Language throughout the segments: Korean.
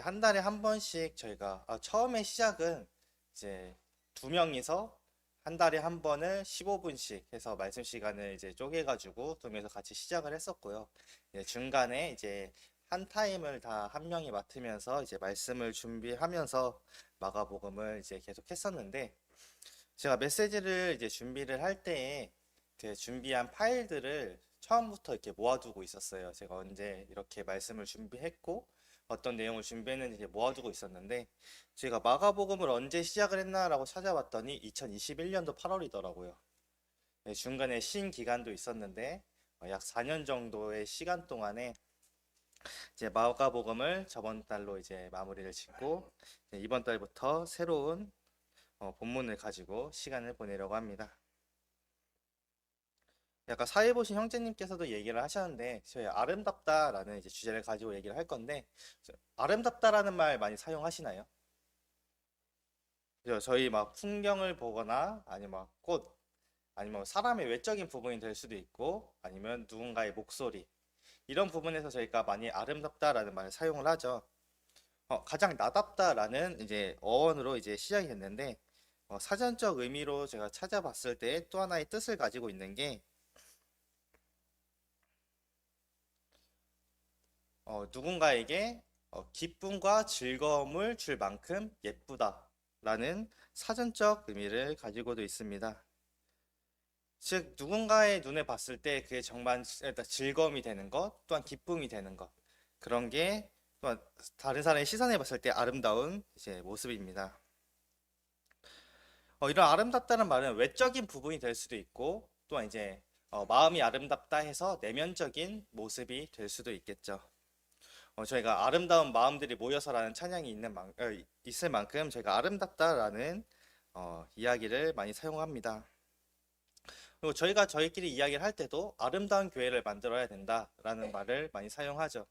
한 달에 한 번씩 저희가 처음에 시작은 이제 두 명이서 한 달에 한 번을 15분씩 해서 말씀 시간을 이제 쪼개가지고 두 명이서 같이 시작을 했었고요. 중간에 이제 한 타임을 다 한 명이 맡으면서 이제 말씀을 준비하면서 마가복음을 이제 계속 했었는데 제가 메시지를 이제 준비를 할 때에 그 준비한 파일들을 처음부터 이렇게 모아두고 있었어요. 제가 언제 이렇게 말씀을 준비했고 어떤 내용을 준비했는지 이제 모아두고 있었는데 제가 마가복음을 언제 시작을 했나라고 찾아봤더니 2021년도 8월이더라고요. 중간에 쉰 기간도 있었는데 약 4년 정도의 시간 동안에 이제 마가복음을 저번 달로 이제 마무리를 짓고 이번 달부터 새로운 본문을 가지고 시간을 보내려고 합니다. 약간 사회 보신 형제님께서도 얘기를 하셨는데 저희 아름답다라는 이제 주제를 가지고 얘기를 할 건데 아름답다라는 말 많이 사용하시나요? 그죠? 저희 막 풍경을 보거나 아니면 막 꽃, 아니면 사람의 외적인 부분이 될 수도 있고 아니면 누군가의 목소리 이런 부분에서 저희가 많이 아름답다라는 말을 사용을 하죠. 가장 나답다라는 이제 어원으로 이제 시작이 됐는데 사전적 의미로 제가 찾아봤을 때 또 하나의 뜻을 가지고 있는 게 누군가에게 기쁨과 즐거움을 줄 만큼 예쁘다라는 사전적 의미를 가지고도 있습니다. 즉 누군가의 눈에 봤을 때 그게 정말 일단 즐거움이 되는 것, 또한 기쁨이 되는 것 그런 게 또한 다른 사람의 시선에 봤을 때 아름다운 이제 모습입니다. 이런 아름답다는 말은 외적인 부분이 될 수도 있고 또한 이제 마음이 아름답다 해서 내면적인 모습이 될 수도 있겠죠. 저희가 아름다운 마음들이 모여서라는 찬양이 있을 만큼 저희가 아름답다라는 이야기를 많이 사용합니다. 그리고 저희가 저희끼리 이야기를 할 때도 아름다운 교회를 만들어야 된다라는 말을 많이 사용하죠.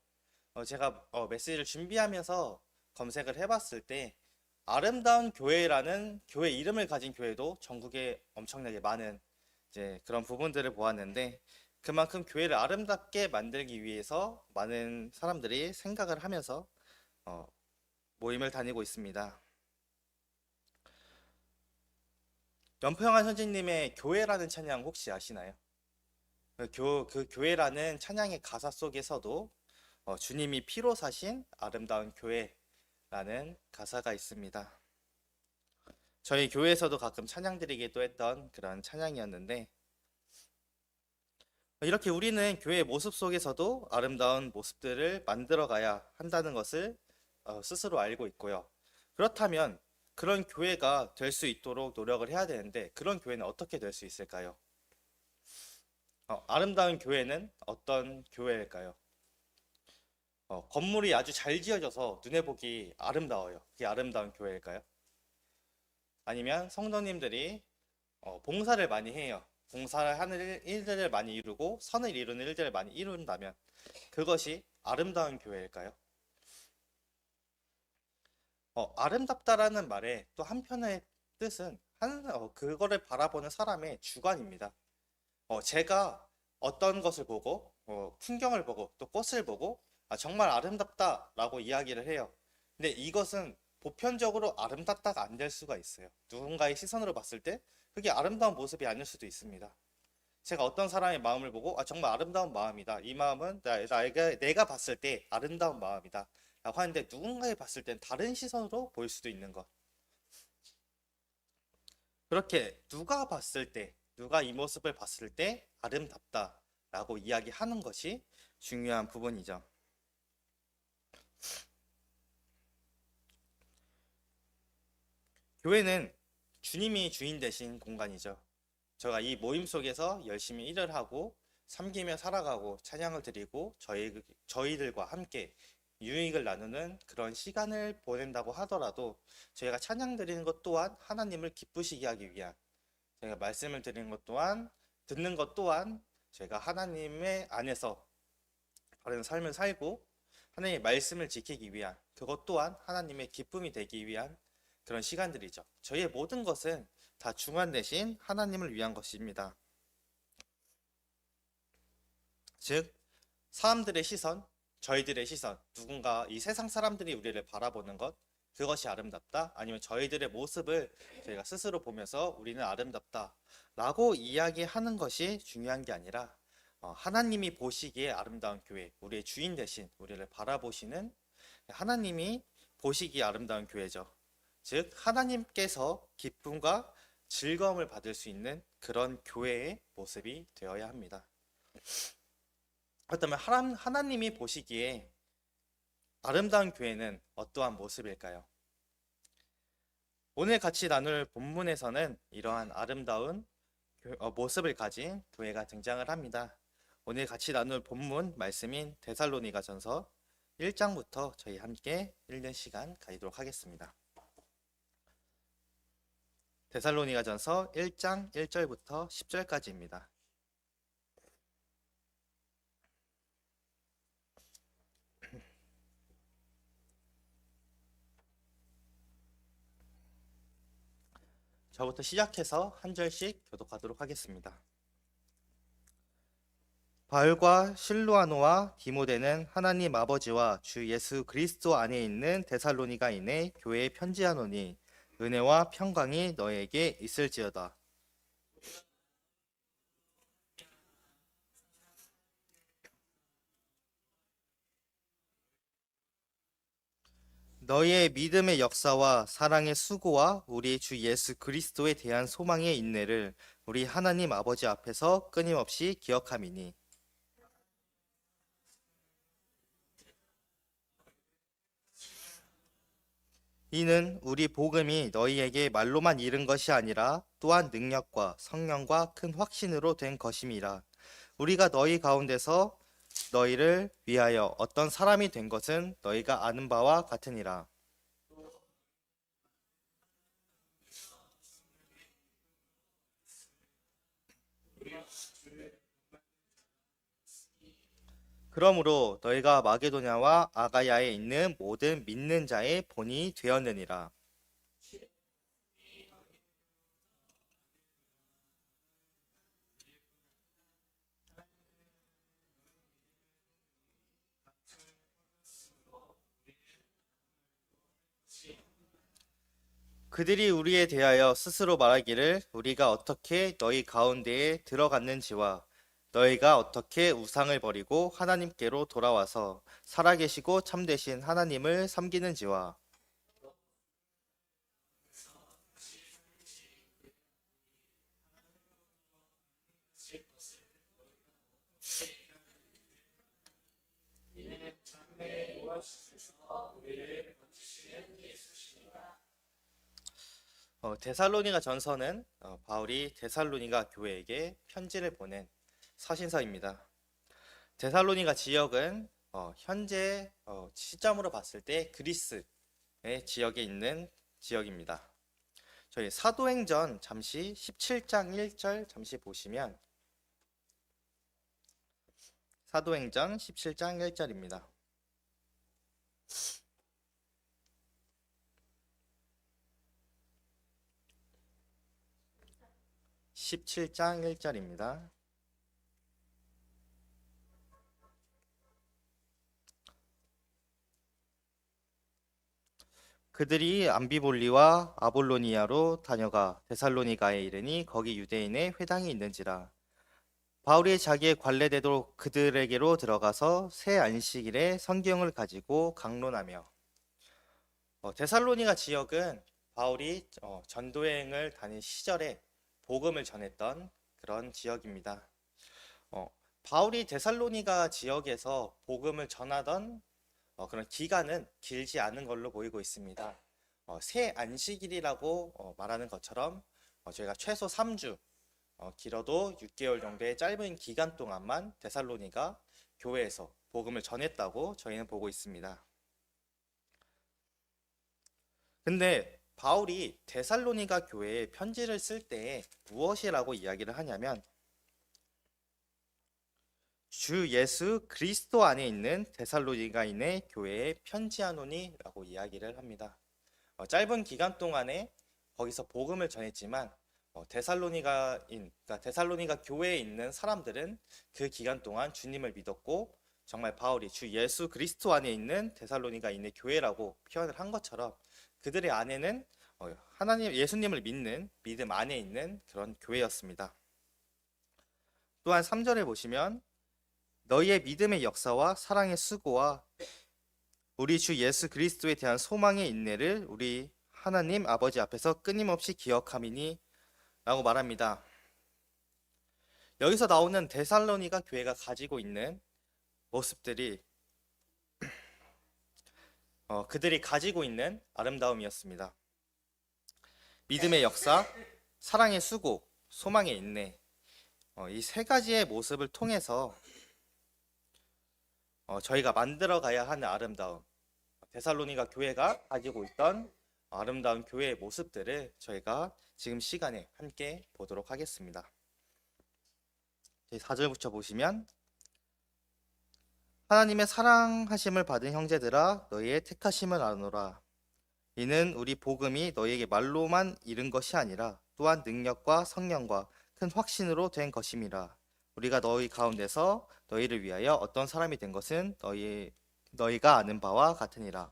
제가 메시지를 준비하면서 검색을 해봤을 때 아름다운 교회라는 교회 이름을 가진 교회도 전국에 엄청나게 많은 이제 그런 부분들을 보았는데 그만큼 교회를 아름답게 만들기 위해서 많은 사람들이 생각을 하면서 어, 모임을 다니고 있습니다. 연평한 선생님의 교회라는 찬양 혹시 아시나요? 그 교회라는 찬양의 가사 속에서도 주님이 피로 사신 아름다운 교회라는 가사가 있습니다. 저희 교회에서도 가끔 찬양 드리기도 했던 그런 찬양이었는데 이렇게 우리는 교회의 모습 속에서도 아름다운 모습들을 만들어가야 한다는 것을 스스로 알고 있고요. 그렇다면 그런 교회가 될 수 있도록 노력을 해야 되는데 그런 교회는 어떻게 될 수 있을까요? 아름다운 교회는 어떤 교회일까요? 건물이 아주 잘 지어져서 눈에 보기 아름다워요. 그게 아름다운 교회일까요? 아니면 성도님들이 봉사를 많이 해요. 봉사를 하는 일들을 많이 이루고 선을 이루는 일들을 많이 이룬다면 그것이 아름다운 교회일까요? 아름답다라는 말의 또 한편의 뜻은 그거를 바라보는 사람의 주관입니다. 제가 어떤 것을 보고 풍경을 보고 또 꽃을 보고 정말 아름답다라고 이야기를 해요. 근데 이것은 보편적으로 아름답다가 안 될 수가 있어요. 누군가의 시선으로 봤을 때 그게 아름다운 모습이 아닐 수도 있습니다. 제가 어떤 사람의 마음을 보고 정말 아름다운 마음이다. 이 마음은 내가 봤을 때 아름다운 마음이다. 라고 하는데 누군가에 봤을 땐 다른 시선으로 보일 수도 있는 것. 그렇게 누가 이 모습을 봤을 때 아름답다 라고 이야기하는 것이 중요한 부분이죠. 교회는 주님이 주인 되신 공간이죠. 제가 이 모임 속에서 열심히 일을 하고 섬기며 살아가고 찬양을 드리고 저희들과 함께 유익을 나누는 그런 시간을 보낸다고 하더라도 저희가 찬양 드리는 것 또한 하나님을 기쁘시게 하기 위한 제가 말씀을 드리는 것 또한 듣는 것 또한 제가 하나님의 안에서 바른 삶을 살고 하나님의 말씀을 지키기 위한 그것 또한 하나님의 기쁨이 되기 위한 그런 시간들이죠. 저희의 모든 것은 다 중간 대신 하나님을 위한 것입니다. 즉 사람들의 시선, 저희들의 시선, 누군가 이 세상 사람들이 우리를 바라보는 것, 그것이 아름답다? 아니면 저희들의 모습을 저희가 스스로 보면서 우리는 아름답다 라고 이야기하는 것이 중요한 게 아니라 하나님이 보시기에 아름다운 교회, 우리의 주인 대신 우리를 바라보시는 하나님이 보시기에 아름다운 교회죠. 즉 하나님께서 기쁨과 즐거움을 받을 수 있는 그런 교회의 모습이 되어야 합니다. 그렇다면 하나님이 보시기에 아름다운 교회는 어떠한 모습일까요? 오늘 같이 나눌 본문에서는 이러한 아름다운 모습을 가진 교회가 등장을 합니다. 오늘 같이 나눌 본문 말씀인 데살로니가전서 1장부터 저희 함께 읽는 시간 가지도록 하겠습니다. 데살로니가전서 1장 1절부터 10절까지입니다. 저부터 시작해서 한 절씩 교독하도록 하겠습니다. 바울과 실루아노와 디모데는 하나님 아버지와 주 예수 그리스도 안에 있는 데살로니가인의 교회에 편지하노니 은혜와 평강이 너에게 있을지어다. 너희의 믿음의 역사와 사랑의 수고와 우리 주 예수 그리스도에 대한 소망의 인내를 우리 하나님 아버지 앞에서 끊임없이 기억함이니 이는 우리 복음이 너희에게 말로만 이른 것이 아니라 또한 능력과 성령과 큰 확신으로 된 것임이라. 우리가 너희 가운데서 너희를 위하여 어떤 사람이 된 것은 너희가 아는 바와 같으니라. 그러므로 너희가 마게도냐와 아가야에 있는 모든 믿는 자의 본이 되었느니라. 그들이 우리에 대하여 스스로 말하기를 우리가 어떻게 너희 가운데에 들어갔는지와 너희가 어떻게 우상을 버리고 하나님께로 돌아와서 살아계시고 참되신 하나님을 섬기는지와 데살로니가 전서는 바울이 데살로니가 교회에게 편지를 보낸 서신서입니다. 데살로니가 지역은 현재 시점으로 봤을 때 그리스의 지역에 있는 지역입니다. 저희 사도행전 잠시 17장 1절 잠시 보시면 사도행전 17장 1절입니다. (17장 1절입니다) 그들이 암비볼리와 아볼로니아로 다녀가 데살로니가에 이르니 거기 유대인의 회당이 있는지라. 바울이 자기의 관례대로 그들에게로 들어가서 새 안식일에 성경을 가지고 강론하며 데살로니가 지역은 바울이 전도여행을 다닌 시절에 복음을 전했던 그런 지역입니다. 바울이 데살로니가 지역에서 복음을 전하던 그런 기간은 길지 않은 걸로 보이고 있습니다. 새 안식일이라고 말하는 것처럼 저희가 최소 3주, 길어도 6개월 정도의 짧은 기간 동안만 데살로니가 교회에서 복음을 전했다고 저희는 보고 있습니다. 근데 바울이 데살로니가 교회에 편지를 쓸 때 무엇이라고 이야기를 하냐면 주 예수 그리스도 안에 있는 데살로니가인의 교회에 편지하노니 라고 이야기를 합니다. 짧은 기간 동안에 거기서 복음을 전했지만 그러니까 데살로니가 교회에 있는 사람들은 그 기간 동안 주님을 믿었고 정말 바울이 주 예수 그리스도 안에 있는 데살로니가 있는 교회라고 표현을 한 것처럼 그들의 안에는 하나님 예수님을 믿는 믿음 안에 있는 그런 교회였습니다. 또한 3절에 보시면 너희의 믿음의 역사와 사랑의 수고와 우리 주 예수 그리스도에 대한 소망의 인내를 우리 하나님 아버지 앞에서 끊임없이 기억함이니 라고 말합니다. 여기서 나오는 데살로니가 교회가 가지고 있는 모습들이 그들이 가지고 있는 아름다움이었습니다. 믿음의 역사, 사랑의 수고, 소망의 인내, 이 세 가지의 모습을 통해서 저희가 만들어 가야 하는 아름다움, 데살로니가 교회가 가지고 있던 아름다운 교회의 모습들을 저희가 지금 시간에 함께 보도록 하겠습니다. 4절부터 보시면 하나님의 사랑하심을 받은 형제들아 너희의 택하심을 아노라. 이는 우리 복음이 너희에게 말로만 이른 것이 아니라 또한 능력과 성령과 큰 확신으로 된 것임이라. 우리가 너희 가운데서 너희를 위하여 어떤 사람이 된 것은 너희가 아는 바와 같으니라.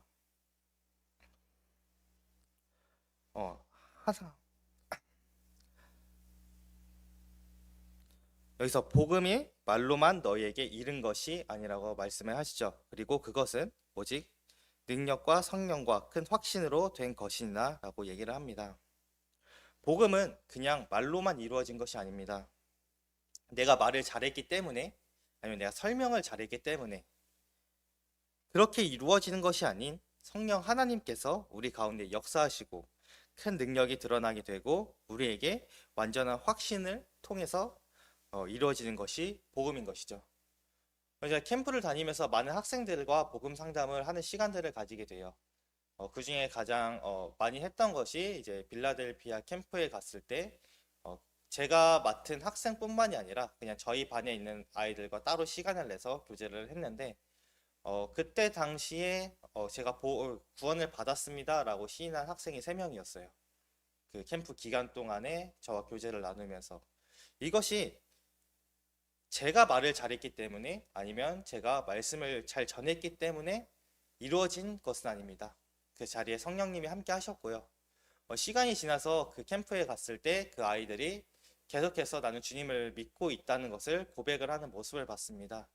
여기서 복음이 말로만 너희에게 이른 것이 아니라고 말씀을 하시죠. 그리고 그것은 오직 능력과 성령과 큰 확신으로 된 것이나 라고 얘기를 합니다. 복음은 그냥 말로만 이루어진 것이 아닙니다. 내가 말을 잘했기 때문에 아니면 내가 설명을 잘했기 때문에 그렇게 이루어지는 것이 아닌 성령 하나님께서 우리 가운데 역사하시고 큰 능력이 드러나게 되고 우리에게 완전한 확신을 통해서 이루어지는 것이 복음인 것이죠. 제가 캠프를 다니면서 많은 학생들과 복음 상담을 하는 시간들을 가지게 돼요. 그 중에 가장 많이 했던 것이 이제 빌라델피아 캠프에 갔을 때 제가 맡은 학생뿐만이 아니라 그냥 저희 반에 있는 아이들과 따로 시간을 내서 교제를 했는데 그때 당시에 제가 구원을 받았습니다라고 시인한 학생이 3명이었어요. 그 캠프 기간 동안에 저와 교제를 나누면서 이것이 제가 말을 잘했기 때문에 아니면 제가 말씀을 잘 전했기 때문에 이루어진 것은 아닙니다. 그 자리에 성령님이 함께 하셨고요. 시간이 지나서 그 캠프에 갔을 때 그 아이들이 계속해서 나는 주님을 믿고 있다는 것을 고백을 하는 모습을 봤습니다.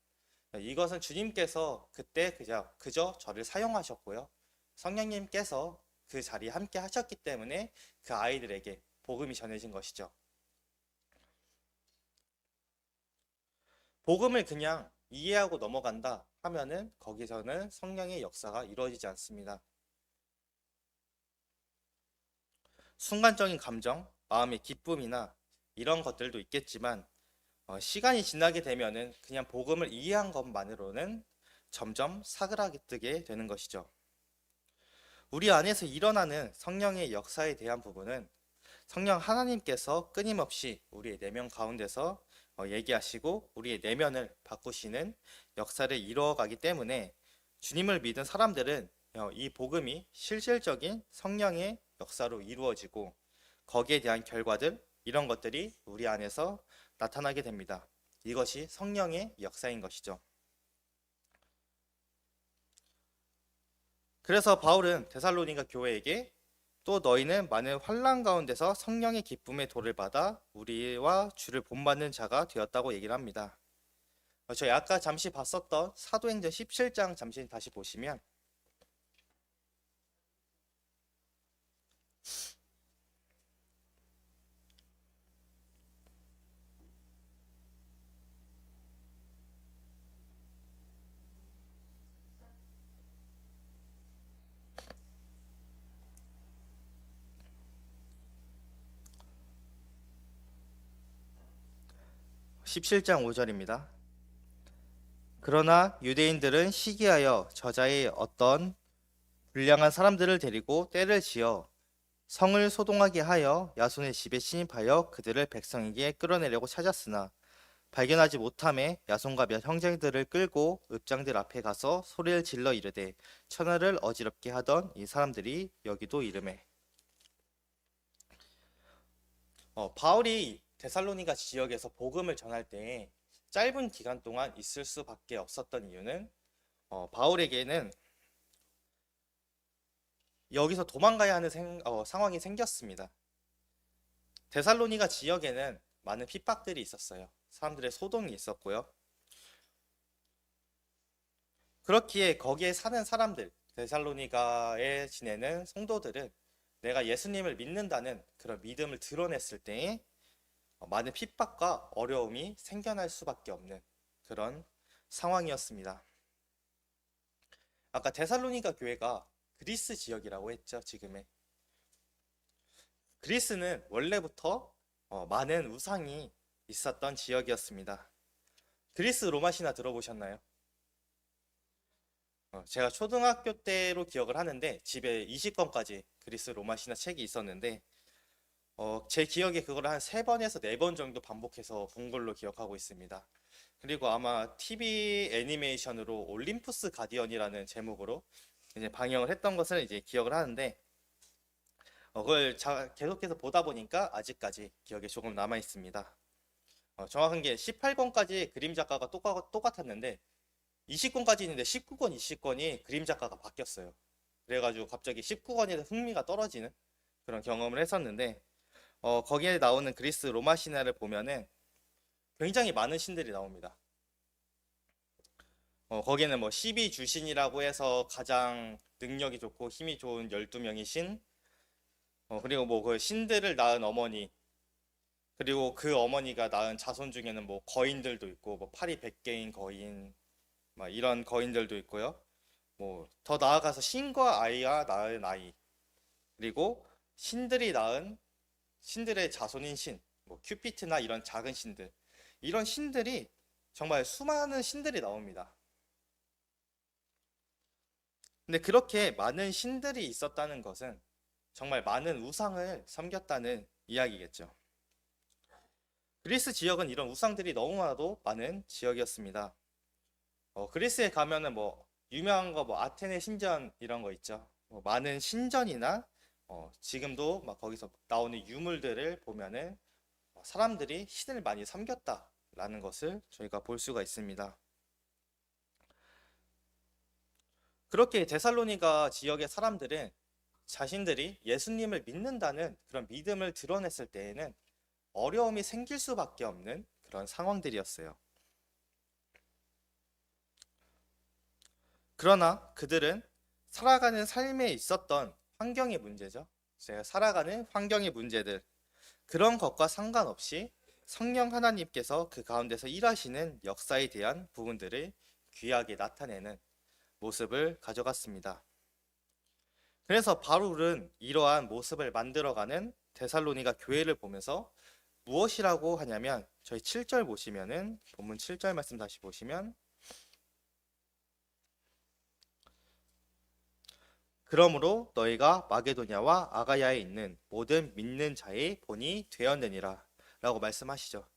이것은 주님께서 그때 그저 저를 사용하셨고요. 성령님께서 그 자리에 함께 하셨기 때문에 그 아이들에게 복음이 전해진 것이죠. 복음을 그냥 이해하고 넘어간다 하면은 거기서는 성령의 역사가 이루어지지 않습니다. 순간적인 감정, 마음의 기쁨이나 이런 것들도 있겠지만 시간이 지나게 되면은 그냥 복음을 이해한 것만으로는 점점 사그라들게 되는 것이죠. 우리 안에서 일어나는 성령의 역사에 대한 부분은 성령 하나님께서 끊임없이 우리의 내면 가운데서 얘기하시고 우리의 내면을 바꾸시는 역사를 이루어가기 때문에 주님을 믿은 사람들은 이 복음이 실질적인 성령의 역사로 이루어지고 거기에 대한 결과들 이런 것들이 우리 안에서 나타나게 됩니다. 이것이 성령의 역사인 것이죠. 그래서 바울은 데살로니가 교회에게 또 너희는 많은 환난 가운데서 성령의 기쁨의 도를 받아 우리와 주를 본받는 자가 되었다고 얘기를 합니다. 저희 아까 잠시 봤었던 사도행전 17장 잠시 다시 보시면 17장 5절입니다. 그러나 유대인들은 시기하여 저자의 어떤 불량한 사람들을 데리고 때를 지어 성을 소동하게 하여 야손의 집에 침입하여 그들을 백성에게 끌어내려고 찾았으나 발견하지 못함에 야손과 몇 형제들을 끌고 읍장들 앞에 가서 소리를 질러 이르되 천하를 어지럽게 하던 이 사람들이 여기도 이르매. 바울이 데살로니가 지역에서 복음을 전할 때 짧은 기간 동안 있을 수밖에 없었던 이유는 바울에게는 여기서 도망가야 하는 상황이 생겼습니다. 데살로니가 지역에는 많은 핍박들이 있었어요. 사람들의 소동이 있었고요. 그렇기에 거기에 사는 사람들, 데살로니가에 지내는 성도들은 내가 예수님을 믿는다는 그런 믿음을 드러냈을 때에 많은 핍박과 어려움이 생겨날 수밖에 없는 그런 상황이었습니다. 아까 데살로니가 교회가 그리스 지역이라고 했죠, 지금의. 그리스는 원래부터 많은 우상이 있었던 지역이었습니다. 그리스 로마 신화 들어보셨나요? 제가 초등학교 때로 기억을 하는데 집에 20권까지 그리스 로마 신화 책이 있었는데 제 기억에 그걸 한 3번에서 4번 정도 반복해서 본 걸로 기억하고 있습니다. 그리고 아마 TV 애니메이션으로 올림푸스 가디언이라는 제목으로 이제 방영을 했던 것을 이제 기억을 하는데 그걸 계속해서 보다 보니까 아직까지 기억에 조금 남아 있습니다. 정확한 게 18권까지 그림 작가가 똑같았는데 20권까지 있는데 19권, 20권이 그림 작가가 바뀌었어요. 그래가지고 갑자기 19권에 흥미가 떨어지는 그런 경험을 했었는데 거기에 나오는 그리스 로마 신화를 보면은 굉장히 많은 신들이 나옵니다. 거기에는 뭐 12주신이라고 해서 가장 능력이 좋고 힘이 좋은 12명의 신, 그리고 뭐 그 신들을 낳은 어머니, 그리고 그 어머니가 낳은 자손 중에는 뭐 거인들도 있고 뭐 팔이 100개인 거인, 막 이런 거인들도 있고요. 뭐 더 나아가서 신과 아이가 낳은 아이, 그리고 신들이 낳은 신들의 자손인 신, 뭐 큐피트나 이런 작은 신들, 이런 신들이 정말 수많은 신들이 나옵니다. 근데 그렇게 많은 신들이 있었다는 것은 정말 많은 우상을 섬겼다는 이야기겠죠. 그리스 지역은 이런 우상들이 너무나도 많은 지역이었습니다. 그리스에 가면은 뭐 유명한 거 뭐 아테네 신전 이런 거 있죠. 많은 신전이나 지금도 막 거기서 나오는 유물들을 보면은 사람들이 신을 많이 섬겼다라는 것을 저희가 볼 수가 있습니다. 그렇게 데살로니가 지역의 사람들은 자신들이 예수님을 믿는다는 그런 믿음을 드러냈을 때에는 어려움이 생길 수밖에 없는 그런 상황들이었어요. 그러나 그들은 살아가는 삶에 있었던 환경의 문제죠. 제가 살아가는 환경의 문제들, 그런 것과 상관없이 성령 하나님께서 그 가운데서 일하시는 역사에 대한 부분들을 귀하게 나타내는 모습을 가져갔습니다. 그래서 바울은 이러한 모습을 만들어가는 데살로니가 교회를 보면서 무엇이라고 하냐면 저희 7절 보시면은 본문 7절 말씀 다시 보시면 그러므로 너희가 마게도냐와 아가야에 있는 모든 믿는 자의 본이 되었느니라 라고 말씀하시죠.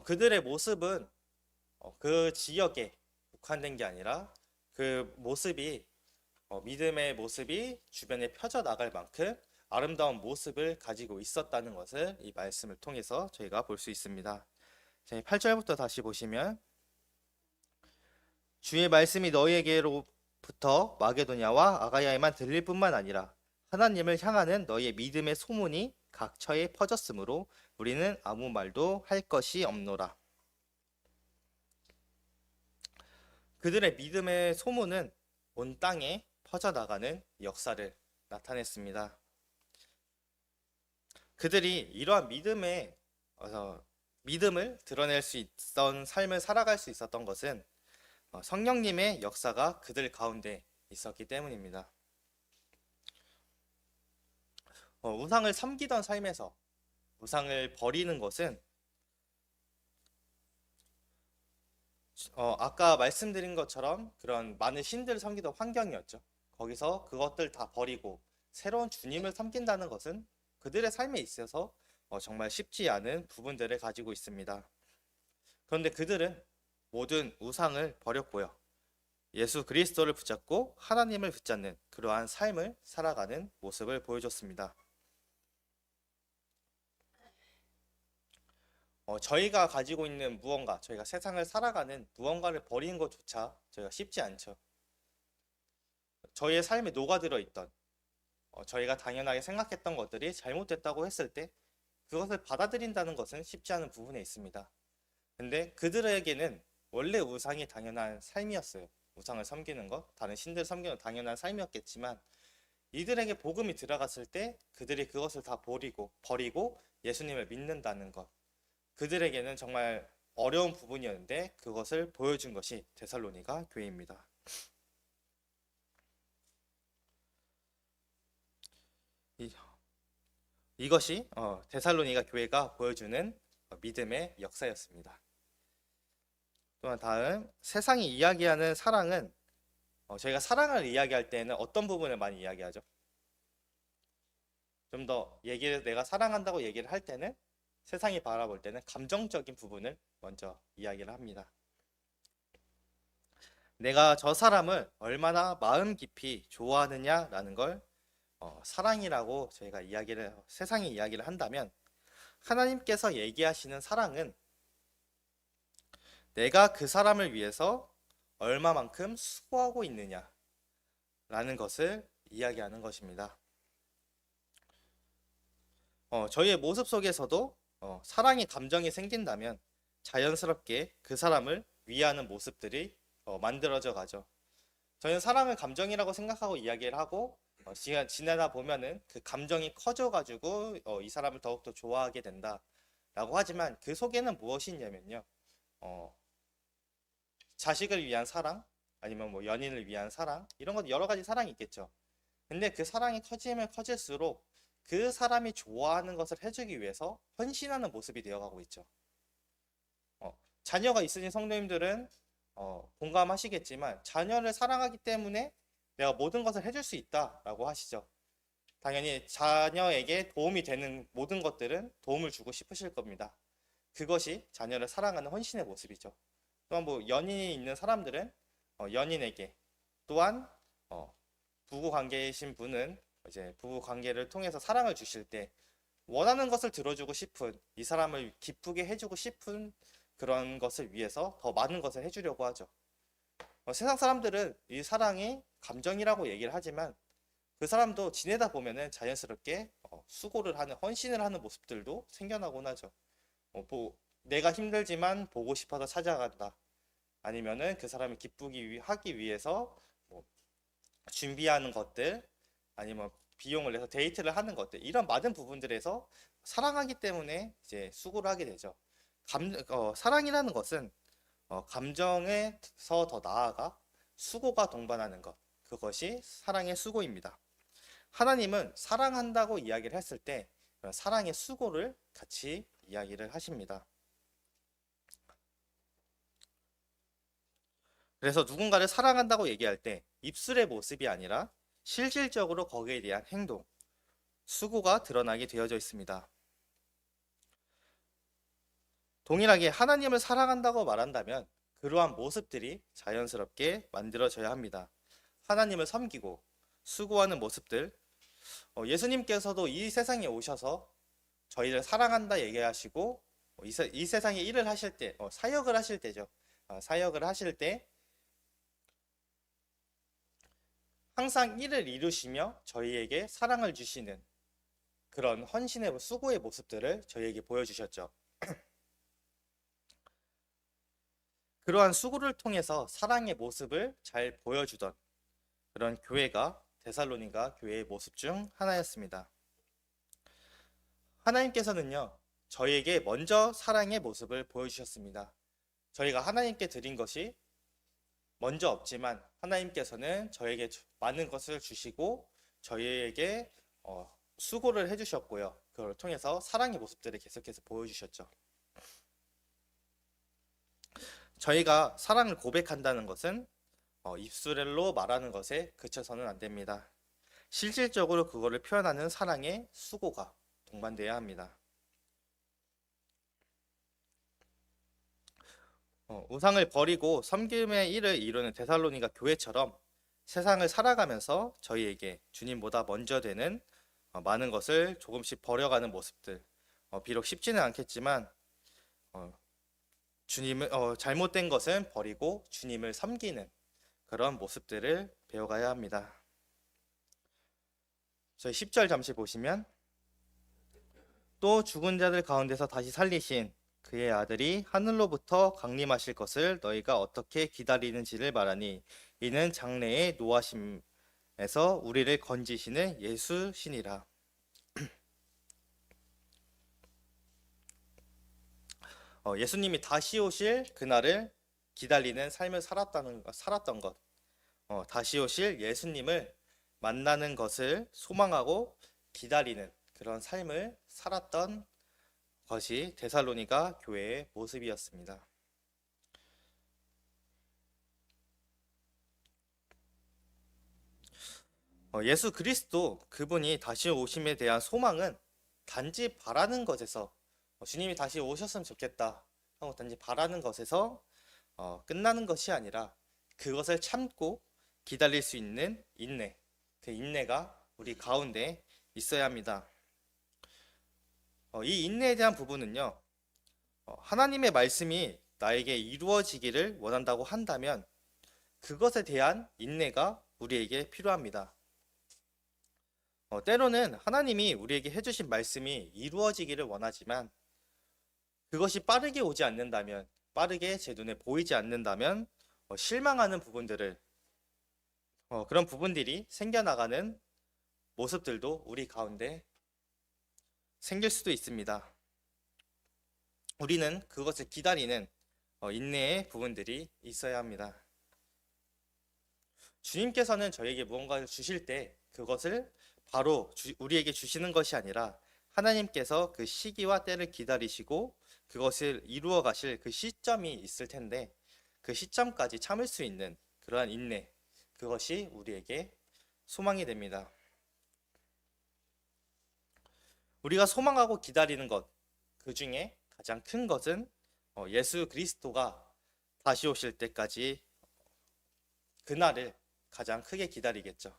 그들의 모습은 그 지역에 국한된 게 아니라 그 모습이 믿음의 모습이 주변에 펴져 나갈 만큼 아름다운 모습을 가지고 있었다는 것을 이 말씀을 통해서 저희가 볼 수 있습니다. 8절부터 다시 보시면 주의 말씀이 너희에게로부터 마게도냐와 아가야에만 들릴 뿐만 아니라 하나님을 향하는 너희의 믿음의 소문이 각처에 퍼졌으므로 우리는 아무 말도 할 것이 없노라. 그들의 믿음의 소문은 온 땅에 퍼져나가는 역사를 나타냈습니다. 그들이 이러한 믿음을 드러낼 수 있던 삶을 살아갈 수 있었던 것은 성령님의 역사가 그들 가운데 있었기 때문입니다. 우상을 섬기던 삶에서 우상을 버리는 것은 아까 말씀드린 것처럼 그런 많은 신들을 섬기던 환경이었죠. 거기서 그것들 다 버리고 새로운 주님을 섬긴다는 것은 그들의 삶에 있어서 정말 쉽지 않은 부분들을 가지고 있습니다. 그런데 그들은 모든 우상을 버렸고요. 예수 그리스도를 붙잡고 하나님을 붙잡는 그러한 삶을 살아가는 모습을 보여줬습니다. 저희가 가지고 있는 무언가, 저희가 세상을 살아가는 무언가를 버리는 것조차 저희가 쉽지 않죠. 저희의 삶에 녹아들어 있던 저희가 당연하게 생각했던 것들이 잘못됐다고 했을 때 그것을 받아들인다는 것은 쉽지 않은 부분에 있습니다. 근데 그들에게는 원래 우상이 당연한 삶이었어요. 우상을 섬기는 것, 다른 신들을 섬기는 당연한 삶이었겠지만 이들에게 복음이 들어갔을 때 그들이 그것을 다 버리고 예수님을 믿는다는 것. 그들에게는 정말 어려운 부분이었는데 그것을 보여준 것이 데살로니가 교회입니다. 이것이 데살로니가 교회가 보여주는 믿음의 역사였습니다. 또한 다음 세상이 이야기하는 사랑은 저희가 사랑을 이야기할 때는 어떤 부분을 많이 이야기하죠? 좀 더 내가 사랑한다고 얘기를 할 때는 세상이 바라볼 때는 감정적인 부분을 먼저 이야기를 합니다. 내가 저 사람을 얼마나 마음 깊이 좋아하느냐라는 걸 사랑이라고 저희가 세상이 이야기를 한다면 하나님께서 얘기하시는 사랑은 내가 그 사람을 위해서 얼마만큼 수고하고 있느냐라는 것을 이야기하는 것입니다. 저희의 모습 속에서도 사랑의 감정이 생긴다면 자연스럽게 그 사람을 위하는 모습들이 만들어져 가죠. 저희는 사랑을 감정이라고 생각하고 이야기를 하고 시간 지나다 보면은 그 감정이 커져가지고 이 사람을 더욱더 좋아하게 된다라고 하지만 그 속에는 무엇이 있냐면요. 자식을 위한 사랑 아니면 뭐 연인을 위한 사랑 이런 것 여러 가지 사랑이 있겠죠. 근데 그 사랑이 커지면 커질수록 그 사람이 좋아하는 것을 해주기 위해서 헌신하는 모습이 되어가고 있죠. 자녀가 있으신 성도님들은 공감하시겠지만 자녀를 사랑하기 때문에 내가 모든 것을 해줄 수 있다라고 하시죠. 당연히 자녀에게 도움이 되는 모든 것들은 도움을 주고 싶으실 겁니다. 그것이 자녀를 사랑하는 헌신의 모습이죠. 또한 뭐 연인이 있는 사람들은 연인에게 또한 부부 관계이신 분은 이제 부부 관계를 통해서 사랑을 주실 때 원하는 것을 들어주고 싶은 이 사람을 기쁘게 해주고 싶은 그런 것을 위해서 더 많은 것을 해주려고 하죠. 세상 사람들은 이 사랑이 감정이라고 얘기를 하지만 그 사람도 지내다 보면은 자연스럽게 수고를 하는 헌신을 하는 모습들도 생겨나곤 하죠. 내가 힘들지만 보고 싶어서 찾아간다. 아니면은 그 사람을 기쁘게 하기 위해서 뭐 준비하는 것들 아니면 비용을 내서 데이트를 하는 것들 이런 많은 부분들에서 사랑하기 때문에 이제 수고를 하게 되죠. 사랑이라는 것은 감정에서 더 나아가 수고가 동반하는 것 그것이 사랑의 수고입니다. 하나님은 사랑한다고 이야기를 했을 때 사랑의 수고를 같이 이야기를 하십니다. 그래서 누군가를 사랑한다고 얘기할 때 입술의 모습이 아니라 실질적으로 거기에 대한 행동, 수고가 드러나게 되어져 있습니다. 동일하게 하나님을 사랑한다고 말한다면 그러한 모습들이 자연스럽게 만들어져야 합니다. 하나님을 섬기고 수고하는 모습들, 예수님께서도 이 세상에 오셔서 저희를 사랑한다 얘기하시고 이 세상에 일을 하실 때, 사역을 하실 때죠. 사역을 하실 때 항상 일을 이루시며 저희에게 사랑을 주시는 그런 헌신의 수고의 모습들을 저희에게 보여주셨죠. 그러한 수고를 통해서 사랑의 모습을 잘 보여주던 그런 교회가 데살로니가 교회의 모습 중 하나였습니다. 하나님께서는요, 저희에게 먼저 사랑의 모습을 보여주셨습니다. 저희가 하나님께 드린 것이 먼저 없지만 하나님께서는 저에게 많은 것을 주시고 저희에게 수고를 해주셨고요. 그걸 통해서 사랑의 모습들을 계속해서 보여주셨죠. 저희가 사랑을 고백한다는 것은 입술로 말하는 것에 그쳐서는 안 됩니다. 실질적으로 그거를 표현하는 사랑의 수고가 동반돼야 합니다. 우상을 버리고 섬김의 일을 이루는 데살로니가 교회처럼 세상을 살아가면서 저희에게 주님보다 먼저 되는 많은 것을 조금씩 버려가는 모습들 비록 쉽지는 않겠지만 주님을 잘못된 것은 버리고 주님을 섬기는 그런 모습들을 배워가야 합니다. 저희 10절 잠시 보시면 또 죽은 자들 가운데서 다시 살리신 그의 아들이 하늘로부터 강림하실 것을 너희가 어떻게 기다리는지를 말하니 이는 장래의 노하심에서 우리를 건지시는 예수시니라. 예수님이 다시 오실 그날을 기다리는 삶을 살았던 것, 다시 오실 예수님을 만나는 것을 소망하고 기다리는 그런 삶을 살았던 것이 데살로니가 교회의 모습이었습니다. 예수 그리스도 그분이 다시 오심에 대한 소망은 단지 바라는 것에서 주님이 다시 오셨으면 좋겠다 하고 단지 바라는 것에서 끝나는 것이 아니라 그것을 참고 기다릴 수 있는 인내, 그 인내가 우리 가운데 있어야 합니다. 이 인내에 대한 부분은요, 하나님의 말씀이 나에게 이루어지기를 원한다고 한다면 그것에 대한 인내가 우리에게 필요합니다. 때로는 하나님이 우리에게 해주신 말씀이 이루어지기를 원하지만 그것이 빠르게 오지 않는다면, 빠르게 제 눈에 보이지 않는다면 실망하는 부분들을 그런 부분들이 생겨나가는 모습들도 우리 가운데 생길 수도 있습니다. 우리는 그것을 기다리는 인내의 부분들이 있어야 합니다. 주님께서는 저에게 무언가를 주실 때 그것을 바로 우리에게 주시는 것이 아니라 하나님께서 그 시기와 때를 기다리시고 그것을 이루어 가실 그 시점이 있을 텐데 그 시점까지 참을 수 있는 그러한 인내, 그것이 우리에게 소망이 됩니다. 우리가 소망하고 기다리는 것, 그 중에 가장 큰 것은 예수 그리스도가 다시 오실 때까지 그날을 가장 크게 기다리겠죠.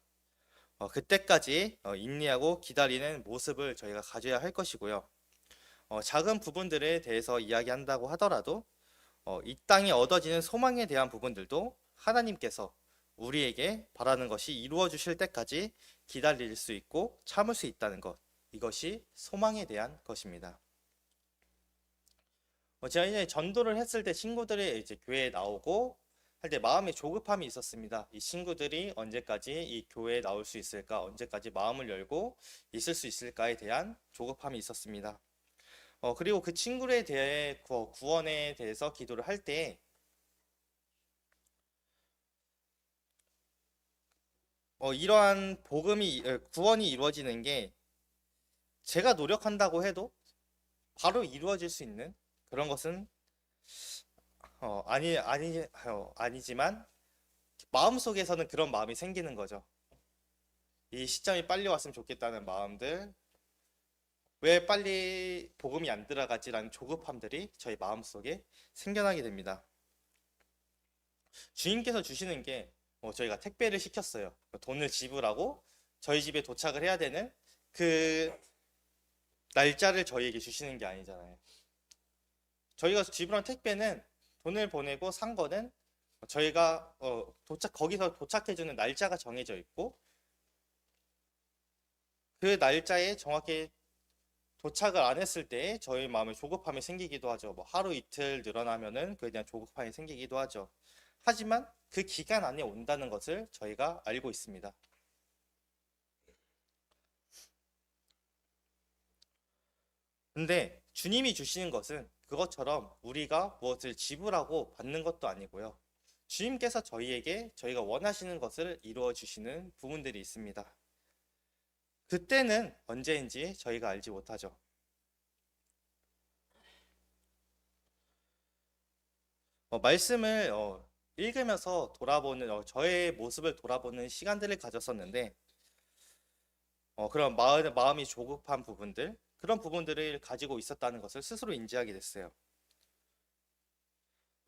그때까지 인내하고 기다리는 모습을 저희가 가져야 할 것이고요. 작은 부분들에 대해서 이야기한다고 하더라도 이 땅에 얻어지는 소망에 대한 부분들도 하나님께서 우리에게 바라는 것이 이루어 주실 때까지 기다릴 수 있고 참을 수 있다는 것, 이것이 소망에 대한 것입니다. 제가 이제 전도를 했을 때 친구들이 이제 교회에 나오고 할 때 마음에 조급함이 있었습니다. 이 친구들이 언제까지 이 교회에 나올 수 있을까? 언제까지 마음을 열고 있을 수 있을까에 대한 조급함이 있었습니다. 그리고 그 친구에 대해 구원에 대해서 기도를 할 때 이러한 구원이 이루어지는 게 제가 노력한다고 해도 바로 이루어질 수 있는 그런 것은 아니지만 마음속에서는 그런 마음이 생기는 거죠. 이 시점이 빨리 왔으면 좋겠다는 마음들, 왜 빨리 복음이 안 들어가지라는 조급함들이 저희 마음속에 생겨나게 됩니다. 주님께서 주시는 게 저희가 택배를 시켰어요. 돈을 지불하고 저희 집에 도착을 해야 되는 그 날짜를 저희에게 주시는 게 아니잖아요. 저희가 지불한 택배는 돈을 보내고 산 거는 저희가 거기서 도착해주는 날짜가 정해져 있고 그 날짜에 정확히 도착을 안 했을 때 저희 마음에 조급함이 생기기도 하죠. 뭐 하루 이틀 늘어나면은 그에 대한 조급함이 생기기도 하죠. 하지만 그 기간 안에 온다는 것을 저희가 알고 있습니다. 근데 주님이 주시는 것은 그것처럼 우리가 무엇을 지불하고 받는 것도 아니고요. 주님께서 저희가 원하시는 것을 이루어 주시는 부분들이 있습니다. 그때는 언제인지 저희가 알지 못하죠. 말씀을 읽으면서 돌아보는 저의 모습을 돌아보는 시간들을 가졌었는데 그런 마음이 조급한 부분들, 그런 부분들을 가지고 있었다는 것을 스스로 인지하게 됐어요.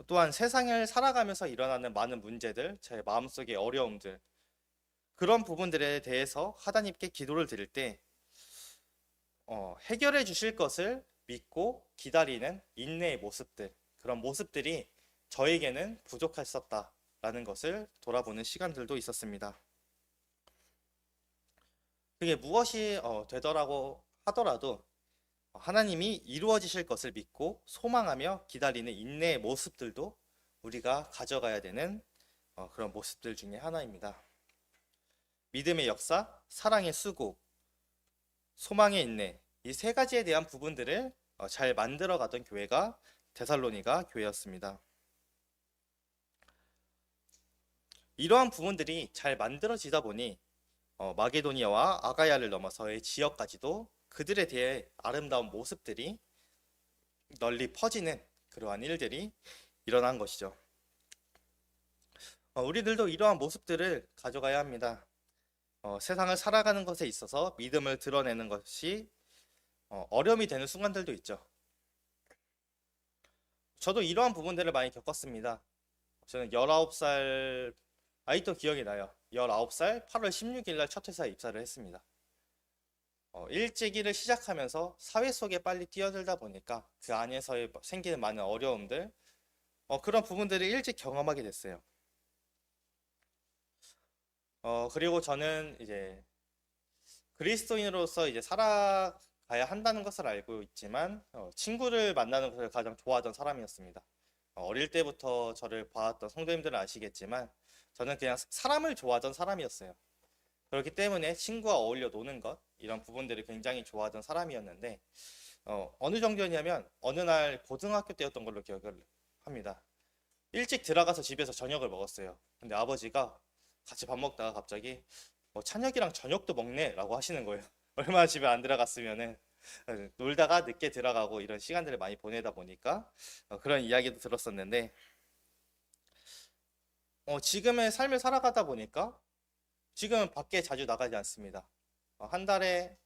또한 세상을 살아가면서 일어나는 많은 문제들, 제 마음속의 어려움들, 그런 부분들에 대해서 하나님께 기도를 드릴 때 해결해 주실 것을 믿고 기다리는 인내의 모습들, 그런 모습들이 저에게는 부족했었다라는 것을 돌아보는 시간들도 있었습니다. 그게 무엇이 되더라고 하더라도 하나님이 이루어지실 것을 믿고 소망하며 기다리는 인내의 모습들도 우리가 가져가야 되는 그런 모습들 중에 하나입니다. 믿음의 역사, 사랑의 수고, 소망의 인내, 이 세 가지에 대한 부분들을 잘 만들어가던 교회가 데살로니가 교회였습니다. 이러한 부분들이 잘 만들어지다 보니 마게도니아와 아가야를 넘어서의 지역까지도 그들에 대해 아름다운 모습들이 널리 퍼지는 그러한 일들이 일어난 것이죠. 우리들도 이러한 모습들을 가져가야 합니다. 세상을 살아가는 것에 있어서 믿음을 드러내는 것이 어려움이 되는 순간들도 있죠. 저도 이러한 부분들을 많이 겪었습니다. 저는 19살, 아직도 기억이 나요. 19살 8월 16일 날 첫 회사에 입사를 했습니다. 일찍 일을 시작하면서 사회 속에 빨리 뛰어들다 보니까 그 안에서 생기는 많은 어려움들, 그런 부분들을 일찍 경험하게 됐어요. 그리고 저는 이제 그리스도인으로서 이제 살아가야 한다는 것을 알고 있지만 친구를 만나는 것을 가장 좋아하던 사람이었습니다. 어릴 때부터 저를 봐왔던 성도님들은 아시겠지만 저는 그냥 사람을 좋아하던 사람이었어요. 그렇기 때문에 친구와 어울려 노는 것, 이런 부분들을 굉장히 좋아하던 사람이었는데 어느 정도였냐면 어느 날 고등학교 때였던 걸로 기억을 합니다. 일찍 들어가서 집에서 저녁을 먹었어요. 근데 아버지가 같이 밥 먹다가 갑자기 찬혁이랑 저녁도 먹네 라고 하시는 거예요. 얼마나 집에 안 들어갔으면은 놀다가 늦게 들어가고 이런 시간들을 많이 보내다 보니까 그런 이야기도 들었었는데 지금의 삶을 살아가다 보니까 지금은 밖에 자주 나가지 않습니다. 한 달에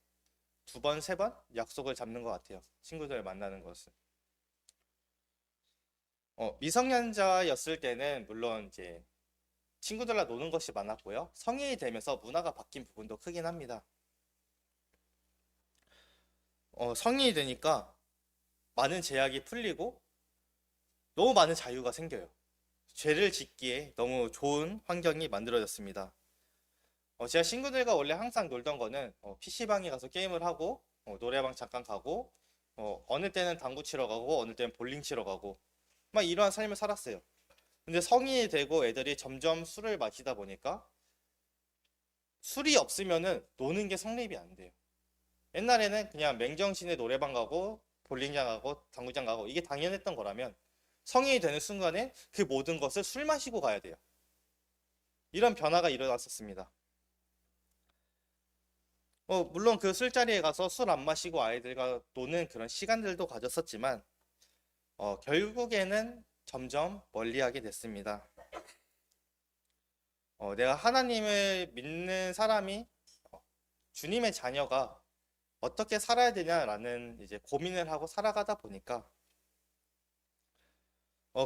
2번, 3번 약속을 잡는 것 같아요. 친구들을 만나는 것은. 미성년자였을 때는 물론 이제 친구들과 노는 것이 많았고요. 성인이 되면서 문화가 바뀐 부분도 크긴 합니다. 성인이 되니까 많은 제약이 풀리고 너무 많은 자유가 생겨요. 죄를 짓기에 너무 좋은 환경이 만들어졌습니다. 제가 친구들과 원래 항상 놀던 거는 PC방에 가서 게임을 하고 노래방 잠깐 가고 어느 때는 당구 치러 가고 어느 때는 볼링 치러 가고 막 이러한 삶을 살았어요. 근데 성인이 되고 애들이 점점 술을 마시다 보니까 술이 없으면은 노는 게 성립이 안 돼요. 옛날에는 그냥 맹정신에 노래방 가고 볼링장 가고 당구장 가고 이게 당연했던 거라면 성인이 되는 순간에 그 모든 것을 술 마시고 가야 돼요. 이런 변화가 일어났었습니다. 물론 그 술자리에 가서 술 안 마시고 아이들과 노는 그런 시간들도 가졌었지만 결국에는 점점 멀리하게 됐습니다. 내가 하나님을 믿는 사람이 주님의 자녀가 어떻게 살아야 되냐라는 이제 고민을 하고 살아가다 보니까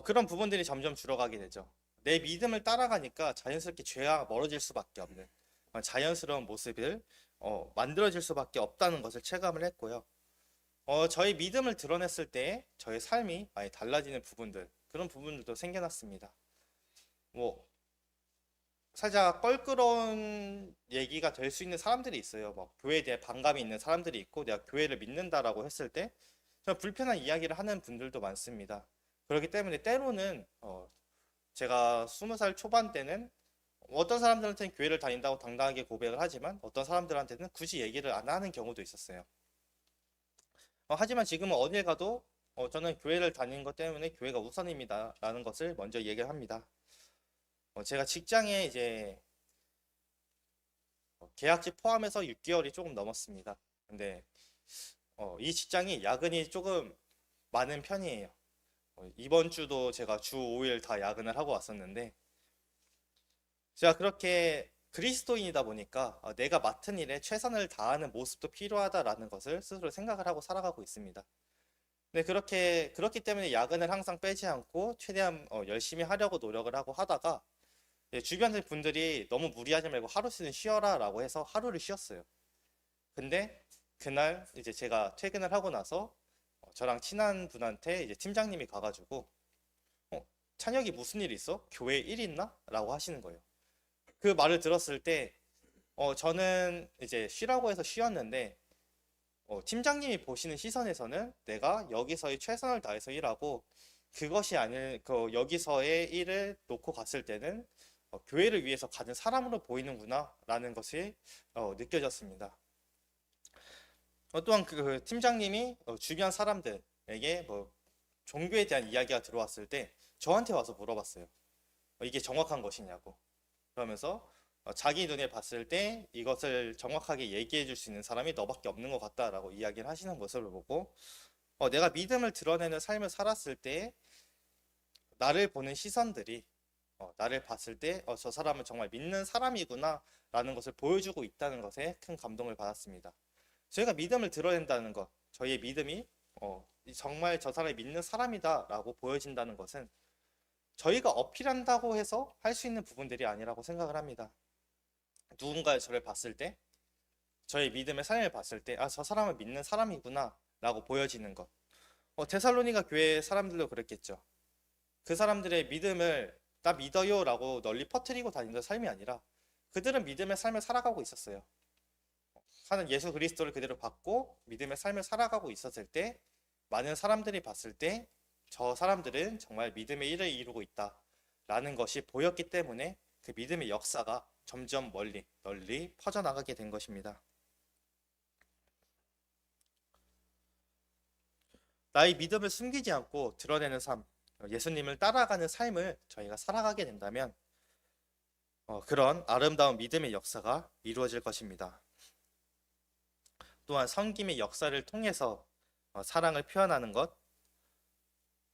그런 부분들이 점점 줄어가게 되죠. 내 믿음을 따라가니까 자연스럽게 죄와 멀어질 수밖에 없는 자연스러운 모습을 만들어질 수밖에 없다는 것을 체감을 했고요. 저의 믿음을 드러냈을 때 저의 삶이 많이 달라지는 부분들, 그런 부분들도 생겨났습니다. 뭐 살짝 껄끄러운 얘기가 될 수 있는 사람들이 있어요. 막 교회에 대해 반감이 있는 사람들이 있고 내가 교회를 믿는다라고 했을 때 좀 불편한 이야기를 하는 분들도 많습니다. 그렇기 때문에 때로는 제가 20살 초반 때는 어떤 사람들한테는 교회를 다닌다고 당당하게 고백을 하지만 어떤 사람들한테는 굳이 얘기를 안 하는 경우도 있었어요. 하지만 지금은 어딜 가도 저는 교회를 다니는 것 때문에 교회가 우선입니다 라는 것을 먼저 얘기를 합니다. 제가 직장에 이제 계약직 포함해서 6개월이 조금 넘었습니다. 근데 이 직장이 야근이 조금 많은 편이에요. 이번 주도 제가 주 5일 다 야근을 하고 왔었는데 제가 그렇게 그리스도인이다 보니까 내가 맡은 일에 최선을 다하는 모습도 필요하다라는 것을 스스로 생각을 하고 살아가고 있습니다. 네, 그렇기 때문에 야근을 항상 빼지 않고 최대한 열심히 하려고 노력을 하고 하다가 주변 분들이 너무 무리하지 말고 하루씩은 쉬어라 라고 해서 하루를 쉬었어요. 근데 그날 이제 제가 퇴근을 하고 나서 저랑 친한 분한테 이제 팀장님이 가가지고 찬혁이 무슨 일 있어? 교회에 일 있나? 라고 하시는 거예요. 그 말을 들었을 때 저는 이제 쉬라고 해서 쉬었는데 팀장님이 보시는 시선에서는 내가 여기서의 최선을 다해서 일하고 그것이 아닐 여기서의 일을 놓고 갔을 때는 교회를 위해서 가는 사람으로 보이는구나 라는 것이 느껴졌습니다. 또한 그 팀장님이 주변 사람들에게 뭐 종교에 대한 이야기가 들어왔을 때 저한테 와서 물어봤어요. 이게 정확한 것이냐고. 그러면서 자기 눈에 봤을 때 이것을 정확하게 얘기해 줄 수 있는 사람이 너밖에 없는 것 같다라고 이야기를 하시는 것을 보고 내가 믿음을 드러내는 삶을 살았을 때 나를 보는 시선들이 나를 봤을 때 저 사람은 정말 믿는 사람이구나 라는 것을 보여주고 있다는 것에 큰 감동을 받았습니다. 저희가 믿음을 드러낸다는 것, 저희의 믿음이 정말 저 사람이 믿는 사람이다 라고 보여진다는 것은 저희가 어필한다고 해서 할 수 있는 부분들이 아니라고 생각을 합니다. 누군가 저를 봤을 때, 저의 믿음의 삶을 봤을 때, 저 사람은 믿는 사람이구나 라고 보여지는 것. 데살로니가 교회 사람들도 그랬겠죠. 그 사람들의 믿음을 나 믿어요 라고 널리 퍼뜨리고 다니는 삶이 아니라 그들은 믿음의 삶을 살아가고 있었어요. 하는 예수 그리스도를 그대로 받고 믿음의 삶을 살아가고 있었을 때 많은 사람들이 봤을 때 저 사람들은 정말 믿음의 일을 이루고 있다 라는 것이 보였기 때문에 그 믿음의 역사가 점점 널리 퍼져나가게 된 것입니다. 나의 믿음을 숨기지 않고 드러내는 삶, 예수님을 따라가는 삶을 저희가 살아가게 된다면 그런 아름다운 믿음의 역사가 이루어질 것입니다. 또한 섬김의 역사를 통해서 사랑을 표현하는 것,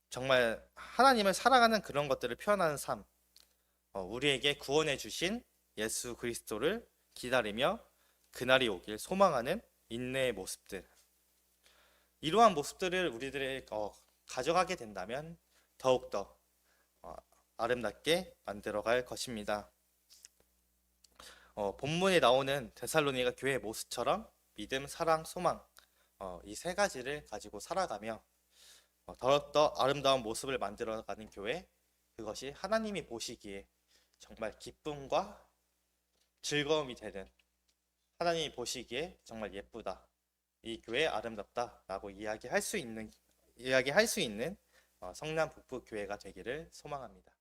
정말 하나님을 사랑하는 그런 것들을 표현하는 삶, 우리에게 구원해 주신 예수 그리스도를 기다리며 그날이 오길 소망하는 인내의 모습들, 이러한 모습들을 우리들의 가져가게 된다면 더욱더 아름답게 만들어갈 것입니다. 본문에 나오는 데살로니가 교회의 모습처럼 믿음, 사랑, 소망 이 세 가지를 가지고 살아가며 더욱더 아름다운 모습을 만들어가는 교회, 그것이 하나님이 보시기에 정말 기쁨과 즐거움이 되는, 하나님이 보시기에 정말 예쁘다, 이 교회 아름답다 라고 이야기할 수 있는 성남 북부 교회가 되기를 소망합니다.